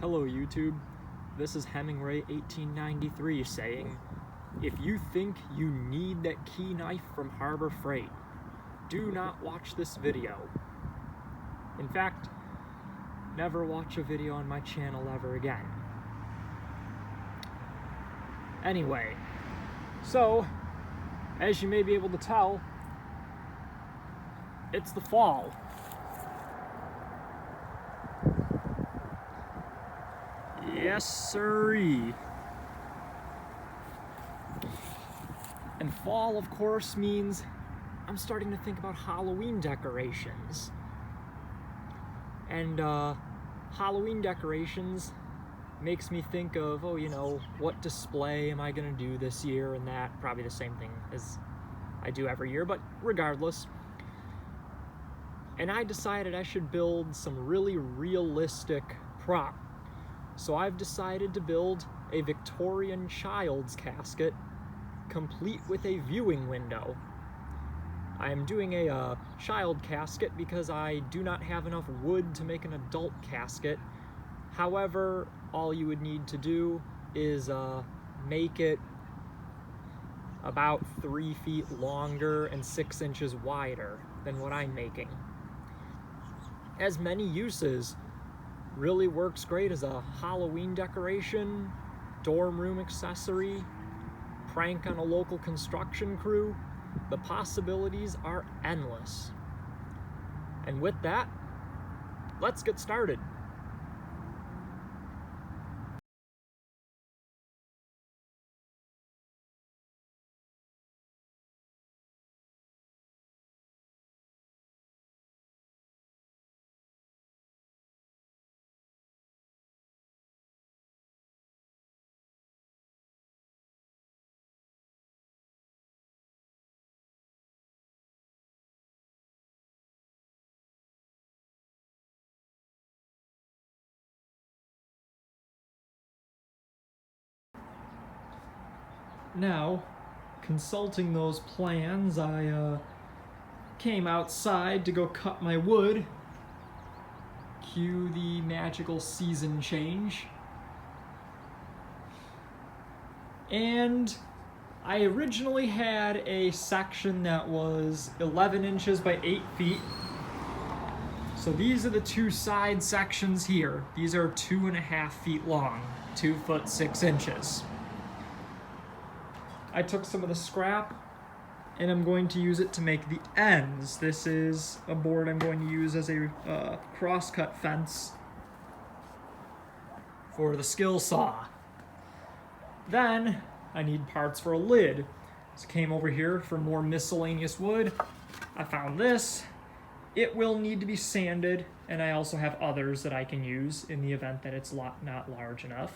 Hello YouTube, this is Hemingray 1893 saying, if you think you need that key knife from Harbor Freight, do not watch this video. In fact, never watch a video on my channel ever again. Anyway, so, as you may be able to tell, it's the fall. Yes, sirree. And fall, of course, means I'm starting to think about Halloween decorations. And Halloween decorations makes me think of, what display am I gonna do this year and that. Probably the same thing as I do every year, but regardless. And I decided I should build some really realistic prop. So I've decided to build a Victorian child's casket, complete with a viewing window. I am doing a child casket because I do not have enough wood to make an adult casket. However, all you would need to do is make it about 3 feet longer and 6 inches wider than what I'm making. Has many uses. Really works great as a Halloween decoration, dorm room accessory, prank on a local construction crew. The possibilities are endless. And with that, let's get started. Now, consulting those plans, I came outside to go cut my wood. Cue the magical season change. And I originally had a section that was 11 inches by 8 feet. So these are the two side sections here. These are 2.5 feet long, 2 foot 6 inches. I took some of the scrap and I'm going to use it to make the ends. This is a board I'm going to use as a cross-cut fence for the skill saw. Then I need parts for a lid. So I came over here for more miscellaneous wood. I found this. It will need to be sanded, and I also have others that I can use in the event that it's not large enough.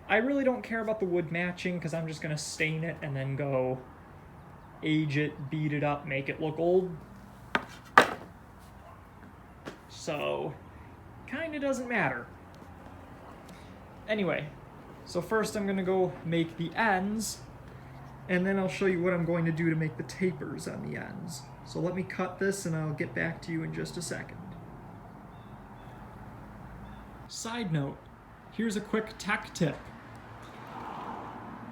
I really don't care about the wood matching because I'm just going to stain it and then go age it, beat it up, make it look old. So, kind of doesn't matter. Anyway, so first I'm going to go make the ends, and then I'll show you what I'm going to do to make the tapers on the ends. So let me cut this and I'll get back to you in just a second. Side note, here's a quick tech tip.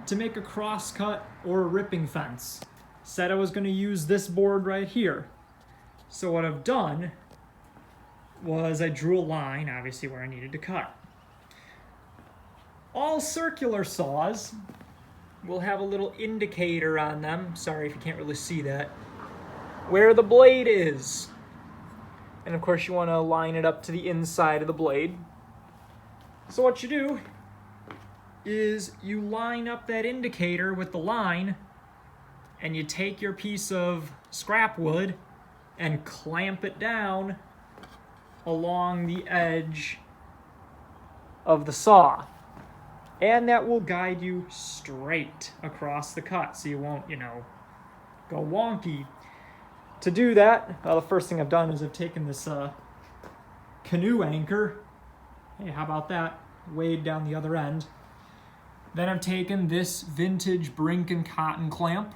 To make a cross-cut or a ripping fence, said I was going to use this board right here. So what I've done was I drew a line, obviously, where I needed to cut. All circular saws will have a little indicator on them, sorry if you can't really see that, where the blade is. And of course you want to line it up to the inside of the blade. So what you do is you line up that indicator with the line and you take your piece of scrap wood and clamp it down along the edge of the saw. And that will guide you straight across the cut so you won't, go wonky. To do that, the first thing I've done is I've taken this canoe anchor. Hey, how about that? Weighed down the other end. Then I've taken this vintage Brink & Cotton clamp,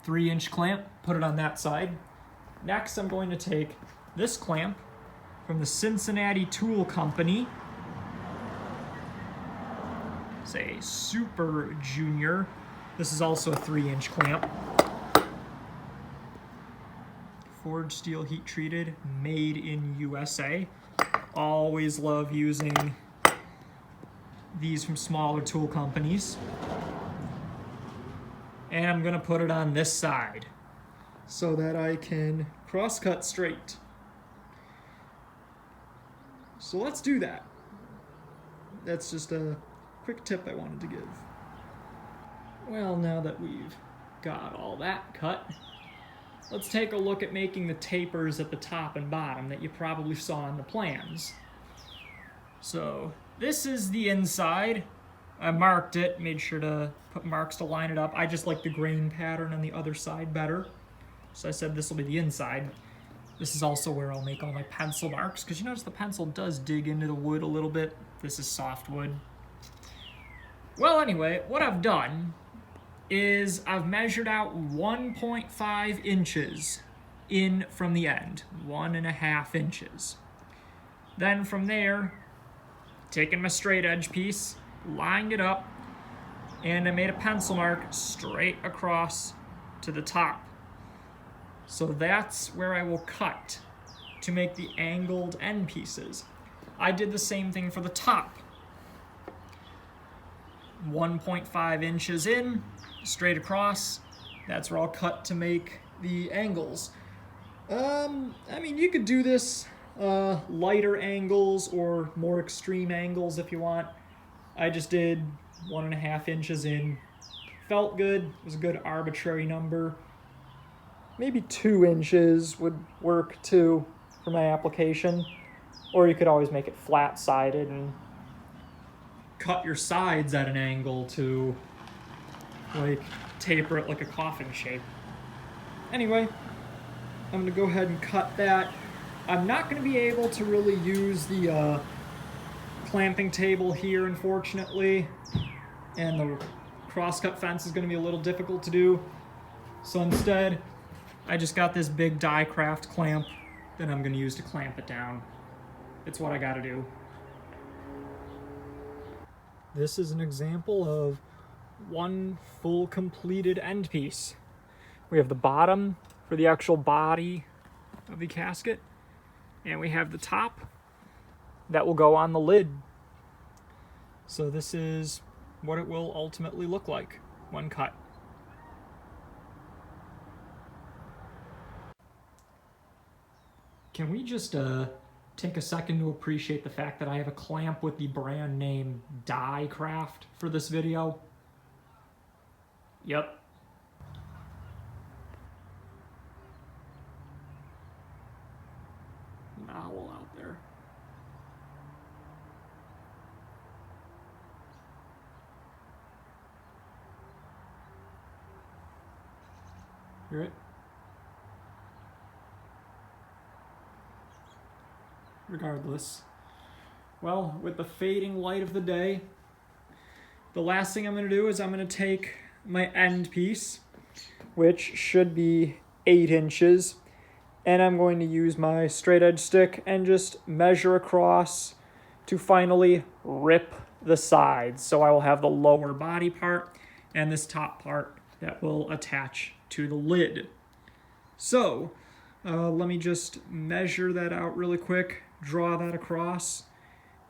3-inch clamp, put it on that side. Next, I'm going to take this clamp from the Cincinnati Tool Company. It's a Super Junior. This is also a 3-inch clamp. Forged steel, heat treated, made in USA. Always love using these from smaller tool companies. And I'm gonna put it on this side so that I can cross-cut straight. So let's do that. That's just a quick tip I wanted to give. Well, now that we've got all that cut, let's take a look at making the tapers at the top and bottom that you probably saw in the plans. So this is the inside. I marked it, made sure to put marks to line it up. I just like the grain pattern on the other side better. So I said this will be the inside. This is also where I'll make all my pencil marks, because you notice the pencil does dig into the wood a little bit. This is softwood. Well, anyway, what I've done is I've measured out 1.5 inches in from the end, 1.5 inches. Then from there, taking my straight edge piece, lined it up, and I made a pencil mark straight across to the top. So that's where I will cut to make the angled end pieces. I did the same thing for the top. 1.5 inches in, straight across. That's where I'll cut to make the angles. I mean, you could do this lighter angles or more extreme angles if you want. I just did 1.5 inches in. Felt good. It was a good arbitrary number. Maybe 2 inches would work too for my application. Or you could always make it flat-sided and cut your sides at an angle to like taper it like a coffin shape. Anyway, I'm gonna go ahead and cut that. I'm not gonna be able to really use the clamping table here, unfortunately, and the crosscut fence is gonna be a little difficult to do. So instead, I just got this big die craft clamp that I'm gonna use to clamp it down. It's what I gotta do. This is an example of one full completed end piece. We have the bottom for the actual body of the casket, and we have the top that will go on the lid. So this is what it will ultimately look like when cut. Can we just take a second to appreciate the fact that I have a clamp with the brand name Die Craft for this video? Yep. An owl out there. Hear it? Regardless. Well, with the fading light of the day, the last thing I'm going to do is I'm going to take my end piece, which should be 8 inches, and I'm going to use my straight edge stick and just measure across to finally rip the sides. So I will have the lower body part and this top part that will attach to the lid. So let me just measure that out really quick, draw that across,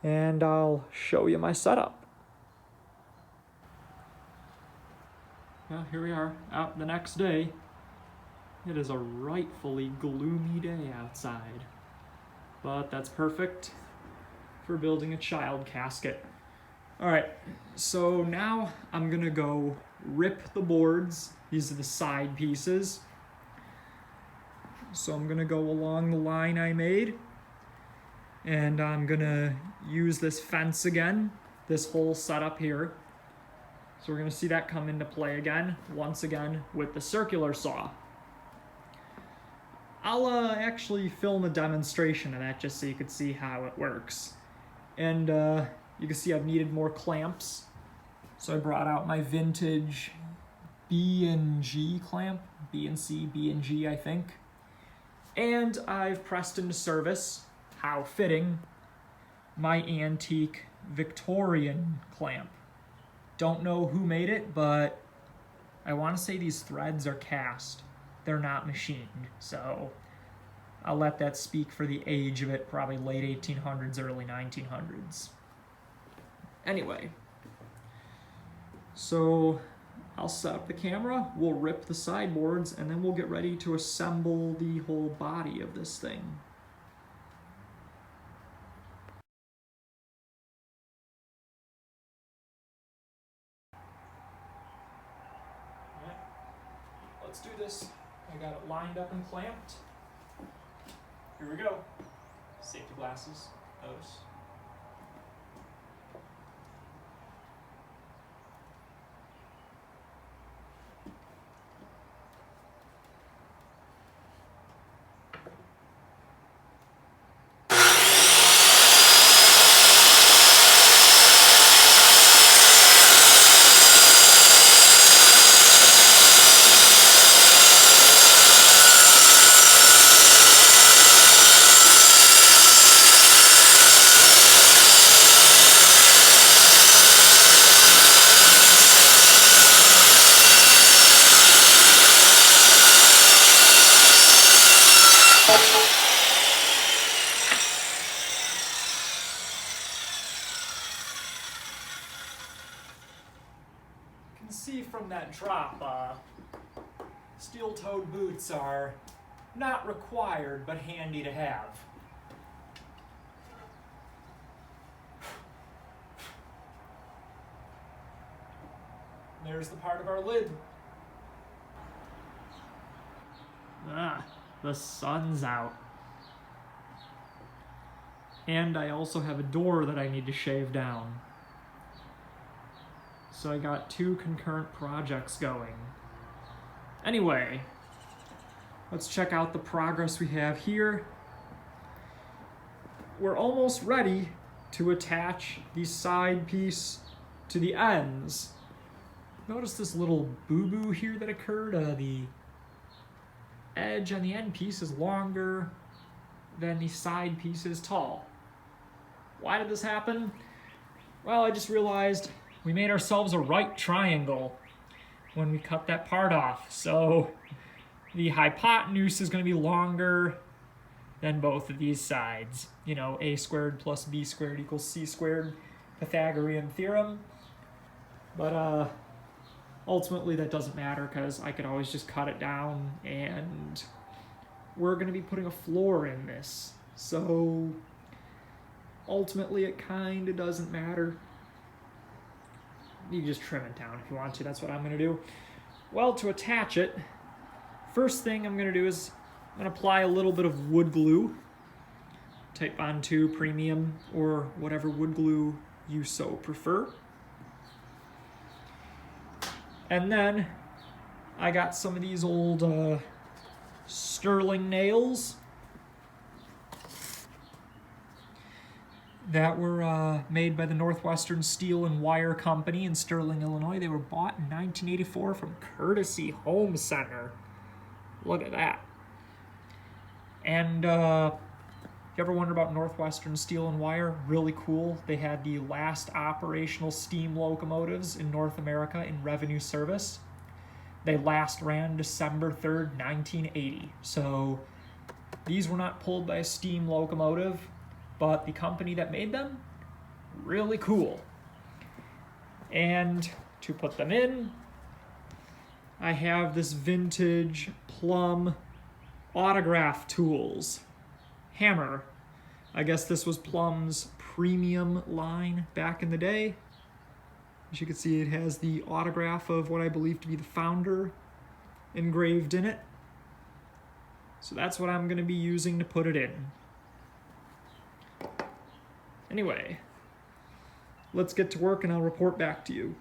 and I'll show you my setup. Well, here we are, out the next day. It is a rightfully gloomy day outside, but that's perfect for building a child casket. All right, so now I'm gonna go rip the boards. These are the side pieces. So I'm gonna go along the line I made, and I'm gonna use this fence again, this whole setup here. So we're gonna see that come into play again, once again with the circular saw. I'll actually film a demonstration of that just so you could see how it works. And you can see I've needed more clamps. So I brought out my vintage B&G clamp, B&C, B&G I think. And I've pressed into service how fitting, my antique Victorian clamp. Don't know who made it, but I want to say these threads are cast. They're not machined, so I'll let that speak for the age of it, probably late 1800s, early 1900s. Anyway, so I'll set up the camera, we'll rip the sideboards, and then we'll get ready to assemble the whole body of this thing. Alright, let's do this. I got it lined up and clamped. Here we go. Safety glasses, those. You can see from that drop, steel-toed boots are not required, but handy to have. There's the part of our lid. The sun's out. And I also have a door that I need to shave down. So I got two concurrent projects going. Anyway, let's check out the progress we have here. We're almost ready to attach the side piece to the ends. Notice this little boo-boo here that occurred. The edge on the end piece is longer than the side piece is tall. Why did this happen? Well, I just realized we made ourselves a right triangle when we cut that part off. So the hypotenuse is going to be longer than both of these sides. You know, a squared plus b squared equals c squared, Pythagorean theorem. But ultimately that doesn't matter because I could always just cut it down, and we're going to be putting a floor in this. So ultimately it kind of doesn't matter. You can just trim it down if you want to. That's what I'm going to do. Well, to attach it, first thing I'm going to do is I'm going to apply a little bit of wood glue. Type on 2 premium or whatever wood glue you so prefer. And then I got some of these old sterling nails that were made by the Northwestern Steel and Wire Company in Sterling, Illinois. They were bought in 1984 from Courtesy Home Center. Look at that. And if you ever wonder about Northwestern Steel and Wire, really cool. They had the last operational steam locomotives in North America in revenue service. They last ran December 3rd, 1980. So these were not pulled by a steam locomotive, but the company that made them, really cool. And to put them in, I have this vintage Plum autograph tools hammer. I guess this was Plum's premium line back in the day. As you can see, it has the autograph of what I believe to be the founder engraved in it. So that's what I'm going to be using to put it in. Anyway, let's get to work and I'll report back to you.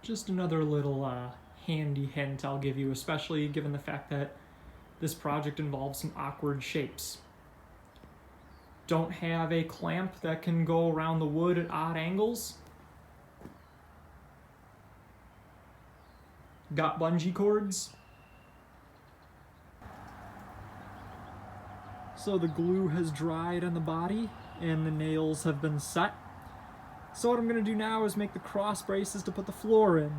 Just another little handy hint I'll give you, especially given the fact that this project involves some awkward shapes. Don't have a clamp that can go around the wood at odd angles. Got bungee cords. So the glue has dried on the body and the nails have been set. So what I'm going to do now is make the cross braces to put the floor in.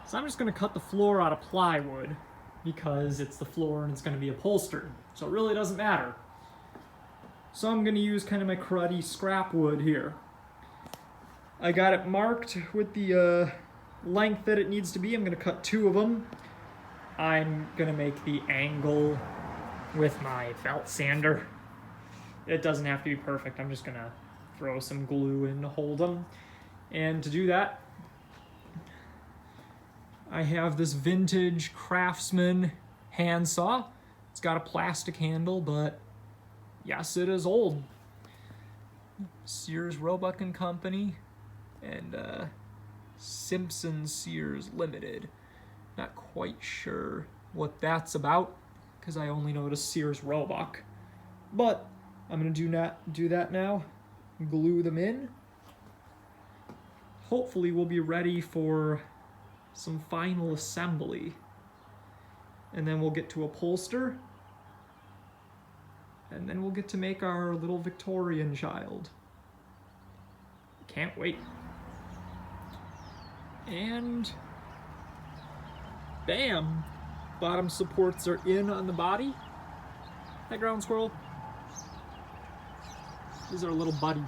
So I'm just going to cut the floor out of plywood because it's the floor and it's going to be upholstered. So it really doesn't matter. So I'm going to use kind of my cruddy scrap wood here. I got it marked with the length that it needs to be. I'm going to cut 2 of them. I'm going to make the angle with my felt sander. It doesn't have to be perfect. I'm just going to throw some glue in to hold them. And to do that, I have this vintage Craftsman handsaw. It's got a plastic handle, but yes, it is old. Sears Roebuck and Company and Simpson Sears Limited. Not quite sure what that's about because I only noticed Sears Roebuck. But I'm going to do that now. Glue them in. Hopefully we'll be ready for some final assembly. And then we'll get to upholster. And then we'll get to make our little Victorian child. Can't wait. And bam! Bottom supports are in on the body. That ground squirrel. He's our little buddy.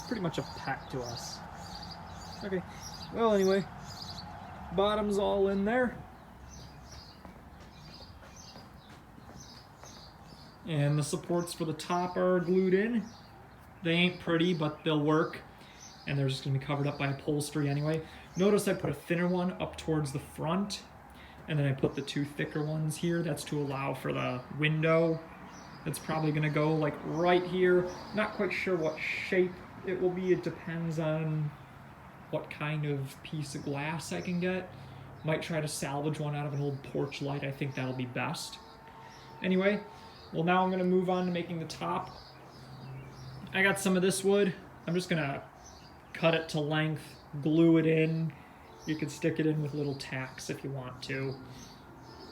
Pretty much a pet to us. Okay, well anyway, bottom's all in there. And the supports for the top are glued in. They ain't pretty, but they'll work. And they're just gonna be covered up by upholstery anyway. Notice I put a thinner one up towards the front, and then I put the 2 thicker ones here. That's to allow for the window. It's probably gonna go like right here. Not quite sure what shape it will be. It depends on what kind of piece of glass I can get. Might try to salvage one out of an old porch light. I think that'll be best. Anyway, well now I'm gonna move on to making the top. I got some of this wood. I'm just gonna cut it to length, glue it in. You can stick it in with little tacks if you want to.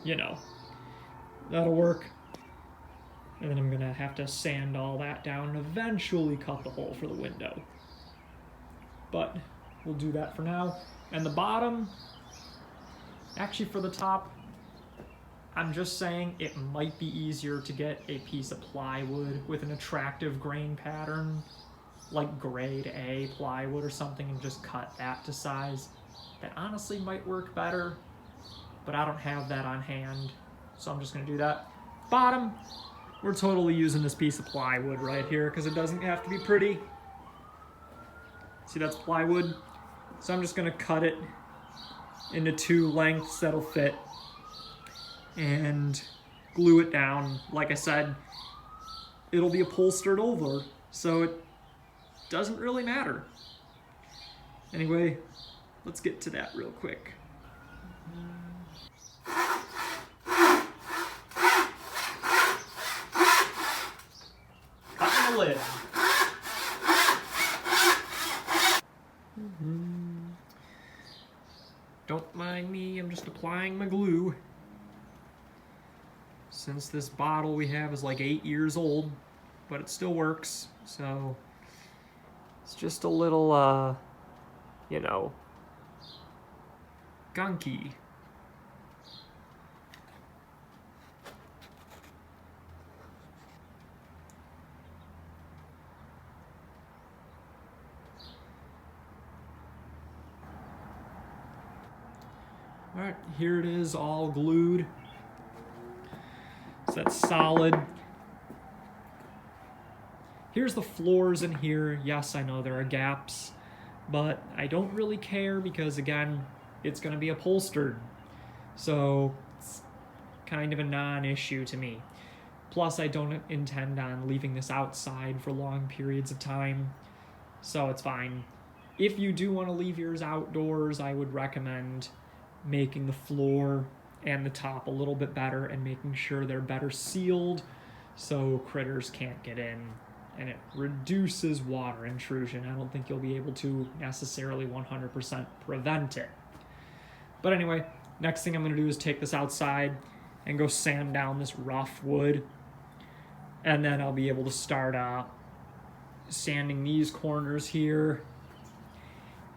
You know, that'll work. And then I'm gonna have to sand all that down and eventually cut the hole for the window. But we'll do that for now. And the bottom, actually for the top, I'm just saying it might be easier to get a piece of plywood with an attractive grain pattern, like grade A plywood or something, and just cut that to size. That honestly might work better, but I don't have that on hand, so I'm just gonna do that. Bottom, we're totally using this piece of plywood right here because it doesn't have to be pretty. See, that's plywood. So I'm just gonna cut it into 2 lengths that'll fit and glue it down. Like I said, it'll be upholstered over, so it doesn't really matter. Anyway, let's get to that real quick. Cutting the lid. Don't mind me, I'm just applying my glue. Since this bottle we have is like 8 years old, but it still works, so it's just a little, you know, gunky. Alright, here it is, all glued. So that's solid. Here's the floors in here. Yes, I know there are gaps, but I don't really care because, again, it's going to be upholstered. So it's kind of a non-issue to me. Plus, I don't intend on leaving this outside for long periods of time, so it's fine. If you do want to leave yours outdoors, I would recommend making the floor and the top a little bit better and making sure they're better sealed so critters can't get in, and it reduces water intrusion. I don't think you'll be able to necessarily 100% prevent it. But anyway, next thing I'm going to do is take this outside and go sand down this rough wood. And then I'll be able to start sanding these corners here.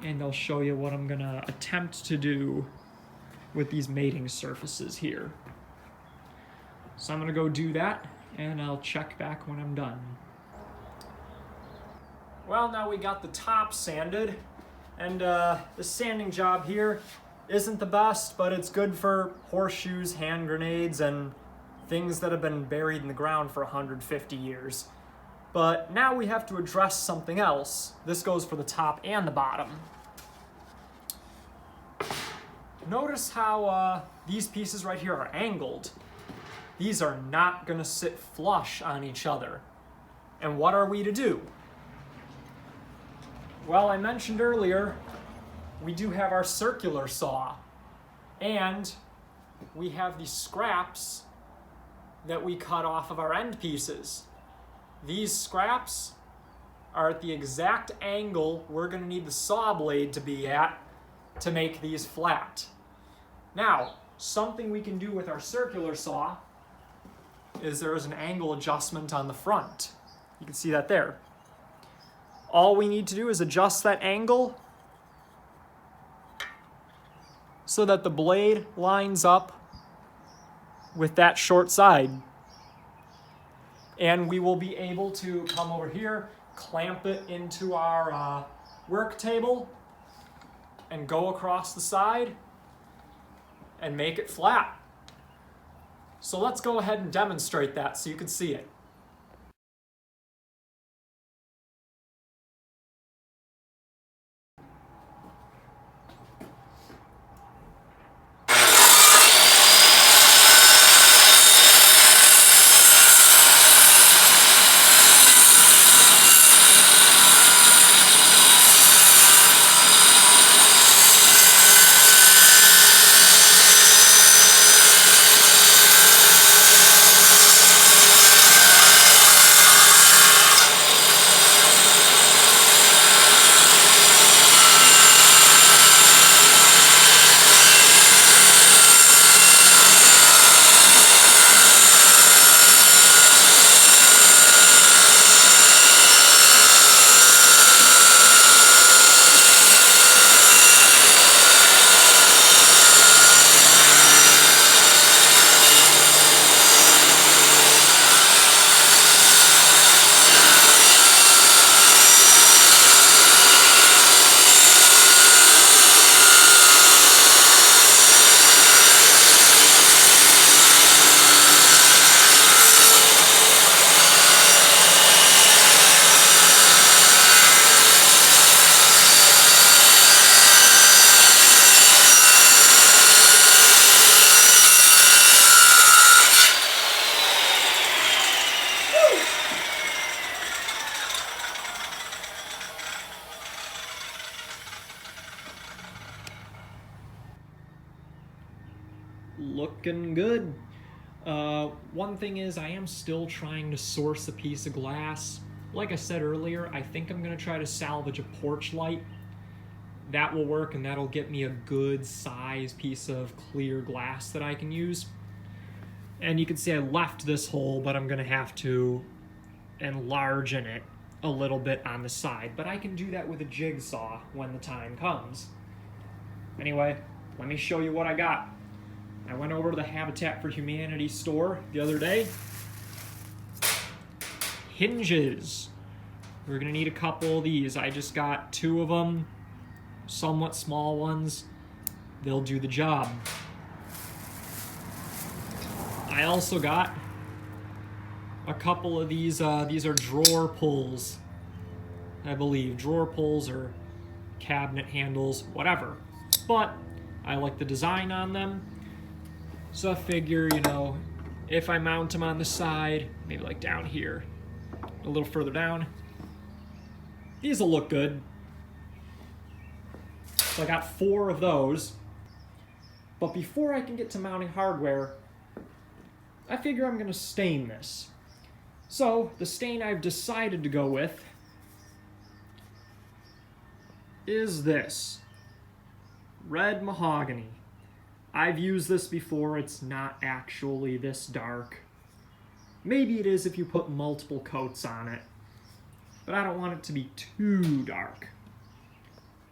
And I'll show you what I'm gonna attempt to do with these mating surfaces here. So I'm gonna go do that, and I'll check back when I'm done. Well, now we got the top sanded, and the sanding job here isn't the best, but it's good for horseshoes, hand grenades, and things that have been buried in the ground for 150 years. But now we have to address something else. This goes for the top and the bottom. Notice how these pieces right here are angled. These are not gonna sit flush on each other. And what are we to do? Well, I mentioned earlier, we do have our circular saw, and we have these scraps that we cut off of our end pieces. These scraps are at the exact angle we're gonna need the saw blade to be at to make these flat. Now, something we can do with our circular saw is there is an angle adjustment on the front. You can see that there. All we need to do is adjust that angle so that the blade lines up with that short side. And we will be able to come over here, clamp it into our work table, and go across the side and make it flat. So let's go ahead and demonstrate that so you can see it. Looking good. One thing is I am still trying to source a piece of glass. Like I said earlier, I think I'm gonna try to salvage a porch light. That will work, and that'll get me a good size piece of clear glass that I can use. And you can see I left this hole, but I'm gonna have to enlarge in it a little bit on the side, but I can do that with a jigsaw when the time comes. Anyway, let me show you what I got. I went over to the Habitat for Humanity store the other day. Hinges. We're gonna need a couple of these. I just got 2 of them, somewhat small ones. They'll do the job. I also got a couple of these are drawer pulls, I believe. Drawer pulls or cabinet handles, whatever. But I like the design on them. So I figure, you know, if I mount them on the side, maybe like down here, a little further down, these will look good. So I got 4 of those. But before I can get to mounting hardware, I figure I'm gonna stain this. So the stain I've decided to go with is this red mahogany. I've used this before. It's not actually this dark. Maybe it is if you put multiple coats on it, but I don't want it to be too dark.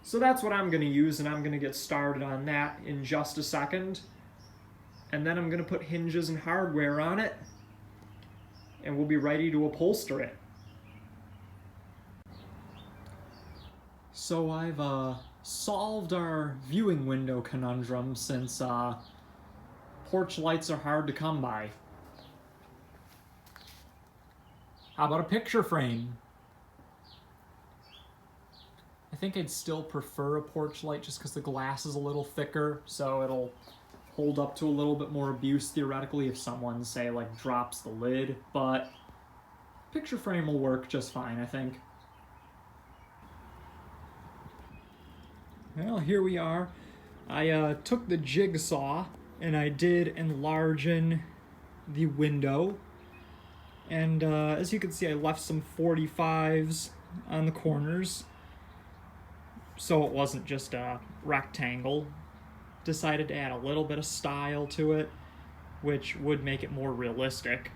So that's what I'm going to use, and I'm going to get started on that in just a second. And then I'm going to put hinges and hardware on it, and we'll be ready to upholster it. So I've solved our viewing window conundrum, since porch lights are hard to come by. How about a picture frame? I think I'd still prefer a porch light just because the glass is a little thicker, so it'll hold up to a little bit more abuse theoretically if someone, say, like drops the lid, but picture frame will work just fine, I think. Well, here we are. I took the jigsaw and I did enlarge the window, and as you can see, I left some 45s on the corners so it wasn't just a rectangle. Decided to add a little bit of style to it, which would make it more realistic.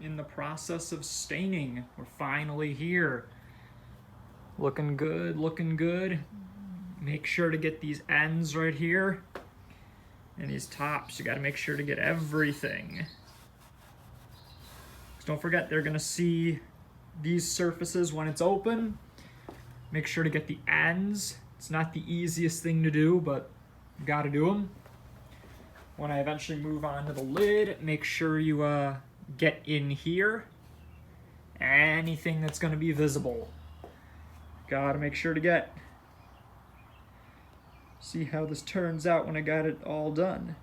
In the process of staining, we're finally here. Looking good, looking good. Make sure to get these ends right here. And these tops, you gotta make sure to get everything. Don't forget, they're gonna see these surfaces when it's open. Make sure to get the ends. It's not the easiest thing to do, but you gotta do them. When I eventually move on to the lid, make sure you get in here. Anything that's gonna be visible, gotta make sure to get. See how this turns out when I got it all done.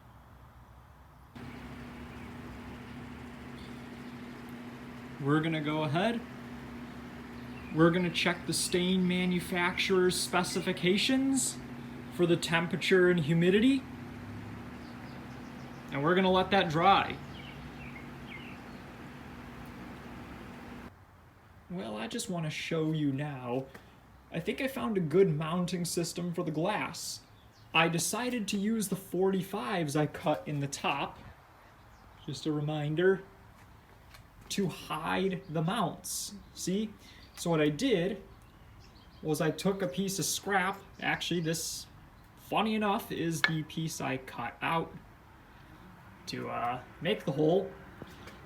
We're gonna go ahead. We're gonna check the stain manufacturer's specifications for the temperature and humidity, and we're gonna let that dry. Well, I just want to show you now. I think I found a good mounting system for the glass. I decided to use the 45s I cut in the top, just a reminder, to hide the mounts. See? So what I did was I took a piece of scrap. Actually, this, funny enough, is the piece I cut out to make the hole.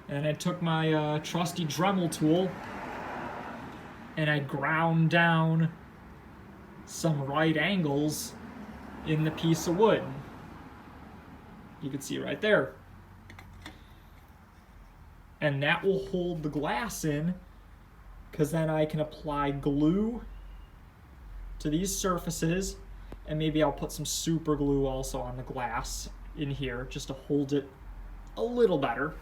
And I took my trusty Dremel tool and I ground down some right angles in the piece of wood. You can see right there. And that will hold the glass in, because then I can apply glue to these surfaces, and maybe I'll put some super glue also on the glass in here just to hold it a little better.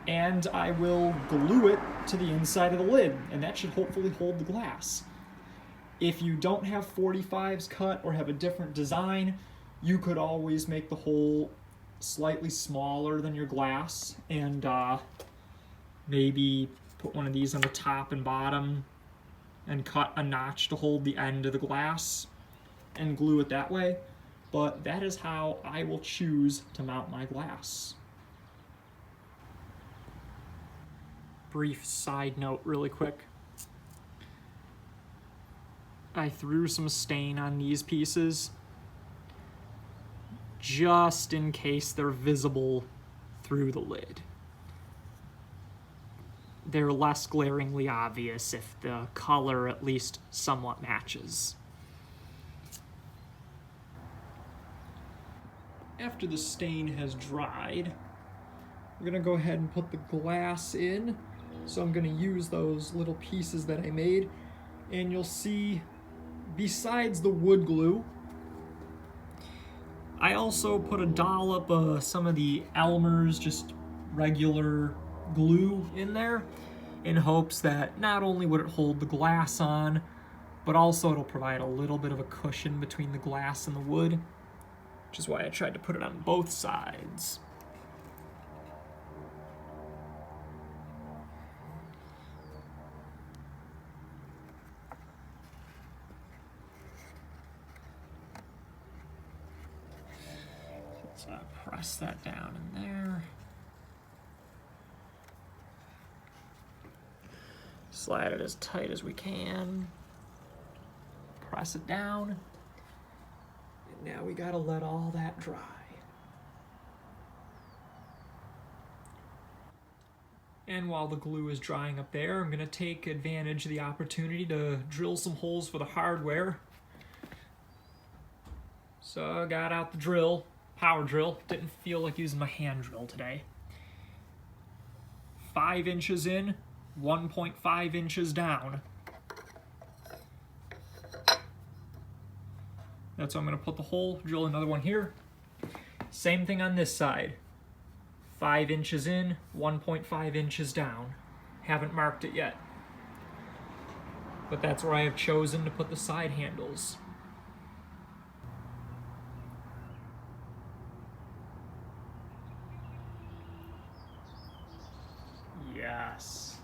And I will glue it to the inside of the lid, and that should hopefully hold the glass. If you don't have 45s cut or have a different design, you could always make the hole slightly smaller than your glass and maybe put one of these on the top and bottom and cut a notch to hold the end of the glass and glue it that way. But that is how I will choose to mount my glass. Brief side note really quick. I threw some stain on these pieces just in case they're visible through the lid. They're less glaringly obvious if the color at least somewhat matches. After the stain has dried, we're gonna go ahead and put the glass in. So I'm gonna use those little pieces that I made, and you'll see besides the wood glue, I also put a dollop of some of the Elmer's just regular glue in there in hopes that not only would it hold the glass on, but also it'll provide a little bit of a cushion between the glass and the wood, which is why I tried to put it on both sides. So press that down in there. Slide it as tight as we can. Press it down. And now we gotta let all that dry. And while the glue is drying up there, I'm gonna take advantage of the opportunity to drill some holes for the hardware. So I got out the drill, power drill. Didn't feel like using my hand drill today. 5 inches in, 1.5 inches down. That's how I'm gonna put the hole, drill another one here. Same thing on this side. 5 inches in, 1.5 inches down. Haven't marked it yet. But that's where I have chosen to put the side handles. Yes.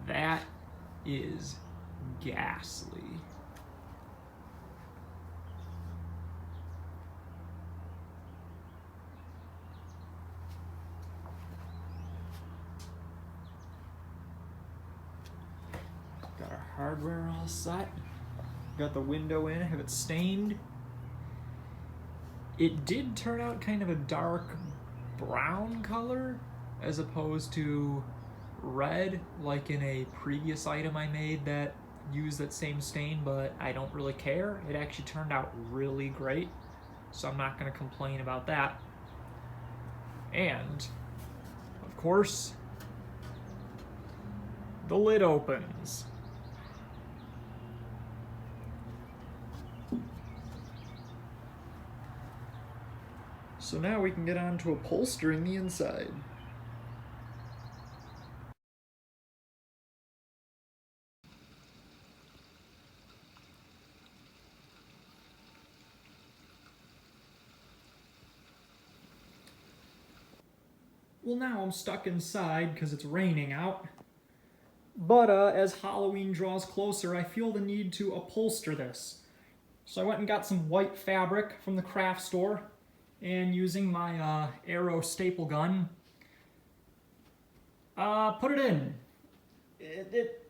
That is ghastly. Got our hardware all set. Got the window in, have it stained. It did turn out kind of a dark brown color as opposed to red like in a previous item I made that used that same stain, but I don't really care. It actually turned out really great, so I'm not going to complain about that. And of course, the lid opens. So now we can get on to upholstering the inside. Well, now I'm stuck inside because it's raining out. But as Halloween draws closer, I feel the need to upholster this. So I went and got some white fabric from the craft store, and using my Arrow staple gun, put it in. It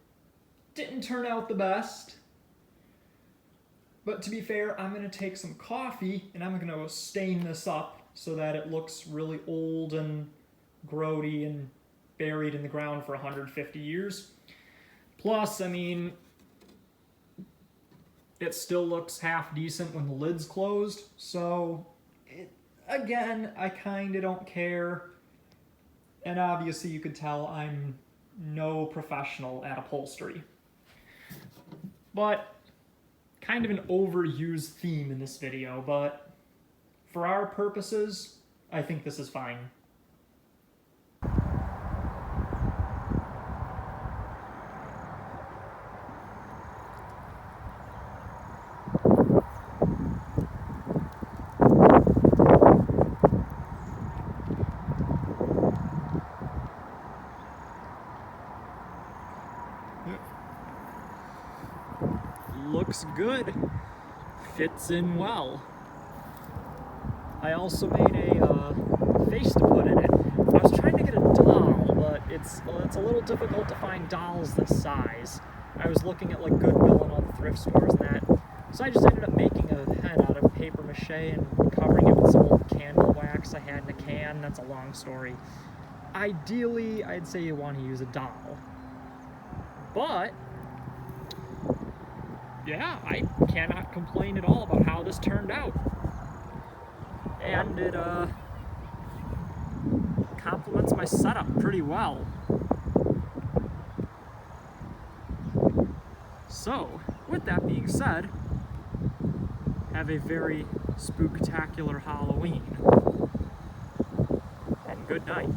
didn't turn out the best. But to be fair, I'm going to take some coffee and I'm going to stain this up so that it looks really old and grody and buried in the ground for 150 years. Plus, I mean, it still looks half decent when the lid's closed, so again, I kinda don't care. And obviously you could tell I'm no professional at upholstery. But kind of an overused theme in this video, but for our purposes, I think this is fine. Looks good. Fits in well. I also made a face to put in it. I was trying to get a doll, but it's a little difficult to find dolls this size. I was looking at like Goodwill and all the thrift stores and that. So I just ended up making a head out of paper mache and covering it with some old candle wax I had in a can. That's a long story. Ideally, I'd say you want to use a doll. But yeah, I cannot complain at all about how this turned out. And it complements my setup pretty well. So, with that being said, have a very spooktacular Halloween. And good night.